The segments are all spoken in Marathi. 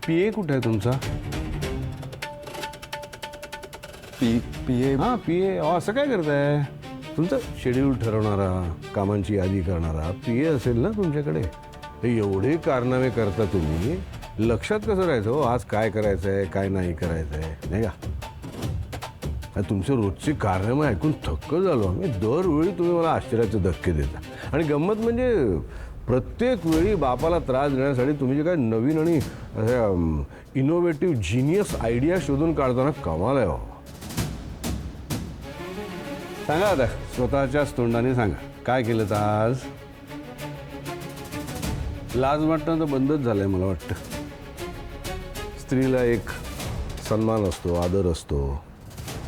पीए कुठे आहे तुमचा? पीए हां पीए. असं काय करताय? तुमचं शेड्यूल ठरवणारा, कामांची यादी करणारा पीए असेल ना तुमच्याकडे. हे एवढे कारनामे करता तुम्ही, लक्षात कसं राहायचं हो आज काय करायचं आहे काय नाही करायचं आहे, नाही का? तुमचे रोजचे कारनामे ऐकून थक्क झालो मी. दरवेळी तुम्ही मला आश्चर्याचे धक्के देता. आणि गंमत म्हणजे प्रत्येक वेळी बापाला त्रास देण्यासाठी तुम्ही जे काय नवीन आणि इनोव्हेटिव्ह जिनियस आयडिया शोधून काढताना कमाल आहे हो. सांगा आता स्वतःच्याच तोंडाने सांगा काय केलं आज? लाज वाटणं तर बंदच झालंय मला वाटतं. स्त्रीला एक सन्मान असतो, आदर असतो,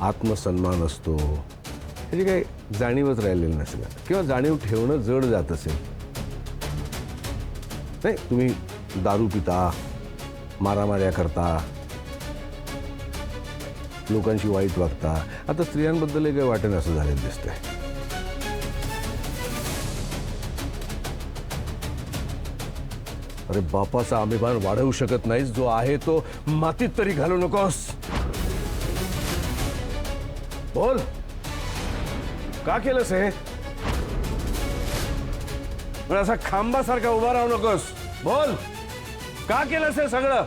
आत्मसन्मान असतो, ह्याची काही जाणीवच राहिलेली नसेल किंवा जाणीव ठेवणं जड जात असेल. नाही तुम्ही दारू पिता, मारामाऱ्या करता, लोकांशी वाईट वागता. आता स्त्रियांबद्दल काही वाटेल असं झालेलं दिसतंय. अरे बापाचा अभिमान वाढवू शकत नाहीस, जो आहे तो मातीत तरी घालू नकोस. बोल का केलंस हे? पण असा खांबासारखा उभा राहू नकोस. बोल का केलंस हे सगळं?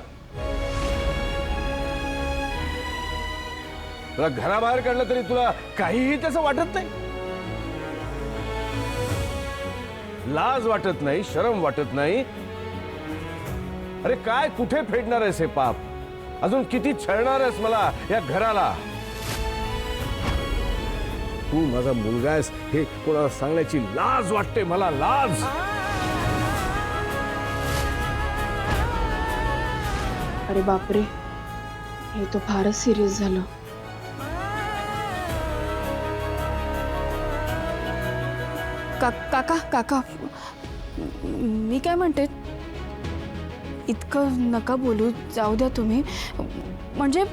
तुला घराबाहेर काढलं तरी तुला काहीही त्याचं वाटत नाही? लाज वाटत नाही, शरम वाटत नाही? अरे काय कुठे फेडणार आहेस हे पाप? अजून किती छळणार आहेस मला या घराला? तू माझा मुलगा आहेस हे कोणाला सांगण्याची लाज वाटते मला, लाज. अरे बापरे, हे तो फारच सिरियस झालं. काका काका, मी काय म्हणते, इतकं नका बोलू, जाऊ द्या तुम्ही. म्हणजे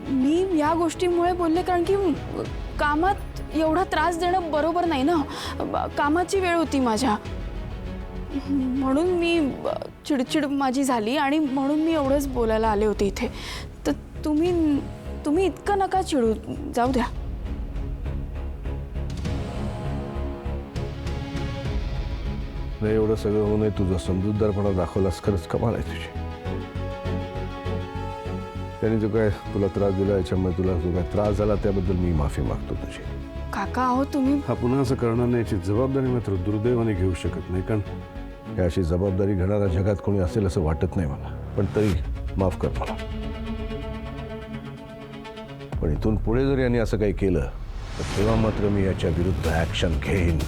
मी या गोष्टीमुळे बोलले कारण की कामात एवढा त्रास देणं बरोबर नाही ना. कामाची वेळ होती माझ्या, म्हणून मी चिडचिड माझी झाली आणि म्हणून मी एवढंच बोलायला आले होते इथे. तर तुम्ही इतकं नका चिडू, जाऊ द्या. नाही एवढं सगळं होऊ नये, तुझा समजूतदारपणा दाखवलास, खरंच कमाल आहे तुझी. त्याने जो काय तुला त्रास दिला, याच्यामुळे तुला जो काय त्रास झाला त्याबद्दल मी माफी मागतो तुझी. काका अहो तुम्ही. हा पुन्हा असं करणार नाही याची जबाबदारी मात्र दुर्दैवाने घेऊ शकत नाही, कारण या अशी जबाबदारी घेणारा जगात कोणी असेल असं वाटत नाही मला. पण तरी माफ कर मला. पण इथून पुढे जर यांनी असं काही केलं तर तेव्हा मात्र मी याच्या विरुद्ध ऍक्शन घेईन.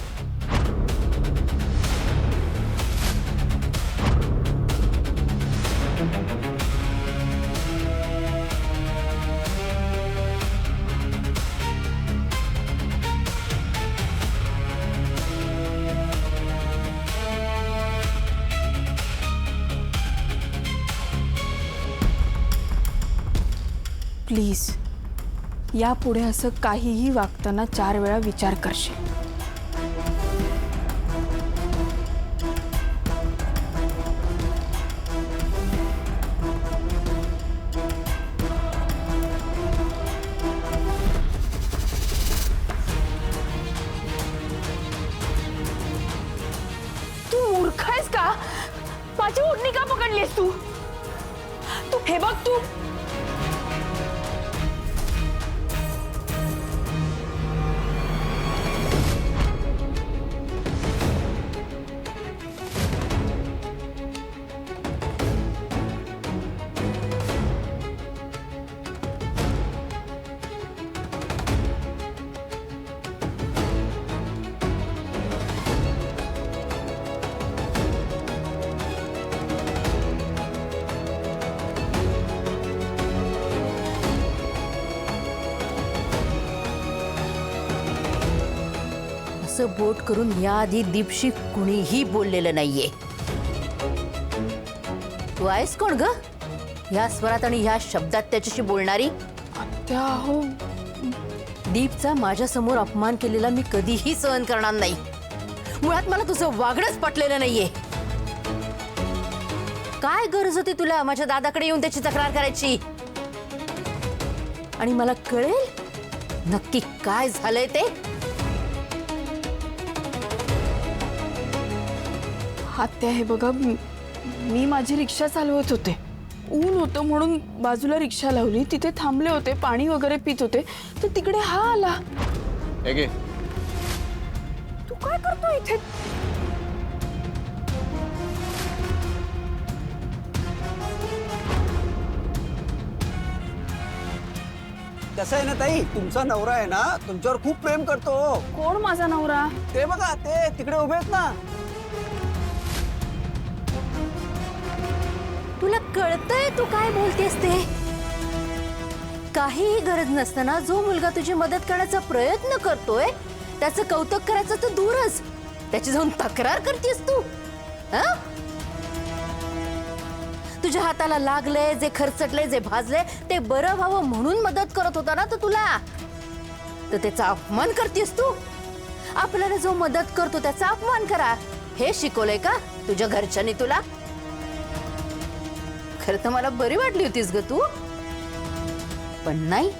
प्लीज यापुढे असं काहीही वागताना 4 वेळा विचार करशील. तू मूर्ख आहेस का? माझी ओढणी का पकडलीस तू? तू हे बघ, तू असं बोट करून याआधी दीपशी कुणीही बोललेलं नाहीये. तू आहेस कोण ग ह्या स्वरात आणि ह्या शब्दात त्याच्याशी बोलणारी? हो दीपचा माझ्या समोर अपमान केलेला मी कधीही सहन करणार नाही. मुळात मला तुझं वागणंच पटलेलं नाहीये. काय गरज होती तुला माझ्या दादाकडे येऊन त्याची तक्रार करायची? आणि मला कळेल नक्की काय झालंय ते. आत्या हे बघा, मी माझी रिक्षा चालवत होते. ऊन होतं म्हणून बाजूला रिक्षा लावली, तिथे थांबले होते, पाणी वगैरे पित होते, तर तिकडे हा आला. तू काय करतो इथे? कसं आहे ना ताई, तुमचा नवरा आहे ना तुमच्यावर खूप प्रेम करतो. कोण माझा नवरा? ते बघा, ते तिकडे उभे आहेत ना. तुला कळतंय तू काय बोलतेस ते? काहीही गरज नसताना जो मुलगा तुझी मदत करण्याचा प्रयत्न करतोय त्याचं कौतुक करायचं तर दूरच, त्याची जाऊन तक्रार करतेस तू. हं? तुझ्या हाताला लागले, जे खरचटले, जे भाजले ते बरं व्हावं म्हणून मदत करत होता ना तो तुला, तर त्याचा अपमान करतेस तू. आपल्याला जो मदत करतो त्याचा अपमान करा हे शिकवलंय का तुझ्या घरच्यांनी तुला? खरं तर मला बरी वाटली होतीस ग तू, पण नाही.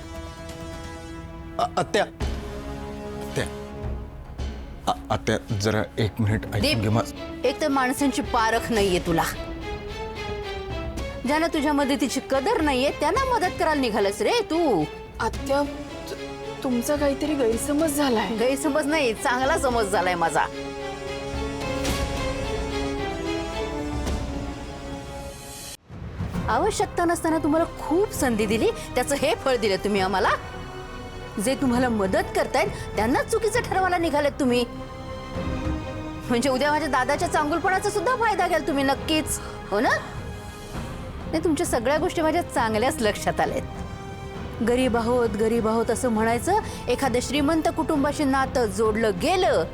आत्या आत्या जरा एक मिनिट ऐकून घे. एक तर माणसांची पारख नाहीये तुला. ज्यांना तुझ्या मदतीची कदर नाहीये त्यांना मदत करायला निघालस रे तू. आत्या, तुमचा काहीतरी गैरसमज झालाय. गैरसमज नाही, चांगला समज झालाय माझा. आवश्यकता नसताना तुम्हाला खूप संधी दिली, त्याचं हे फळ दिलं तुम्ही आम्हाला. जे तुम्हाला मदत करतायत त्यांनाच चुकीचं ठरवायला निघालेत तुम्ही. म्हणजे उद्या माझ्या दादाच्या चांगुलपणाचा सुद्धा फायदा घ्याल तुम्ही नक्कीच, हो ना? नाही, तुमच्या सगळ्या गोष्टी माझ्या चांगल्याच लक्षात आल्यात. गरीब आहोत असं म्हणायचं, एखाद्या श्रीमंत कुटुंबाशी नातं जोडलं गेलं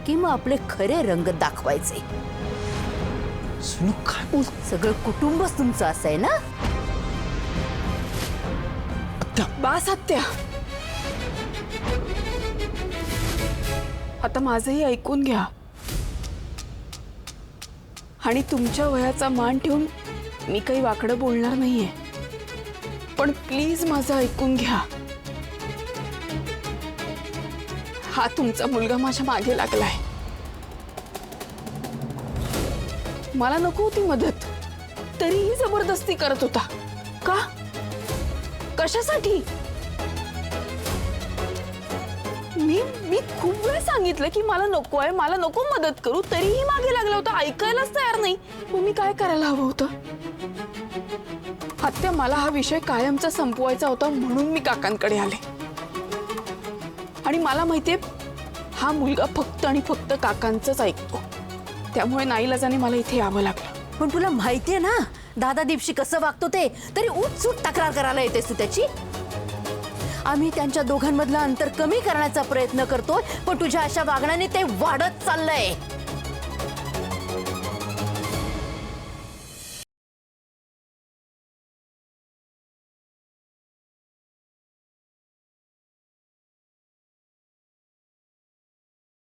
की मग आपले खरे रंग दाखवायचे. सुनू काय बोल. सगळं कुटुंबच तुमचं असं आहे ना? बास आत्या, आता माझंही ऐकून घ्या. आणि तुमच्या वयाचा मान ठेवून मी काही वाकडं बोलणार नाहीये, पण प्लीज माझं ऐकून घ्या. हा तुमचा मुलगा माझ्या मागे लागलाय. मला नको होती मदत, तरीही जबरदस्ती करत होता. का? कशासाठी? मी खूप वेळ सांगितलं की मला नको आहे, मला नको मदत करू, तरीही मागे लागला होता. ऐकायलाच तयार नाही. मग मी काय करायला हवं होतं? आत्या, मला हा विषय कायमचा संपवायचा होता म्हणून मी काकांकडे आले. आणि मला माहितीये हा मुलगा फक्त आणि फक्त काकांचंच ऐकतो, त्यामुळे नाईलाजाने मला इथे यावं लागलं. पण तुला माहितीये ना दादा दीपशी कसं वागतो ते, तरी उठसूट तक्रार करायला येतेस तू त्याची. आम्ही त्यांच्या दोघांमधलं अंतर कमी करण्याचा प्रयत्न करतोय, पण तुझ्या अशा वागण्याने ते वाढत चाललंय.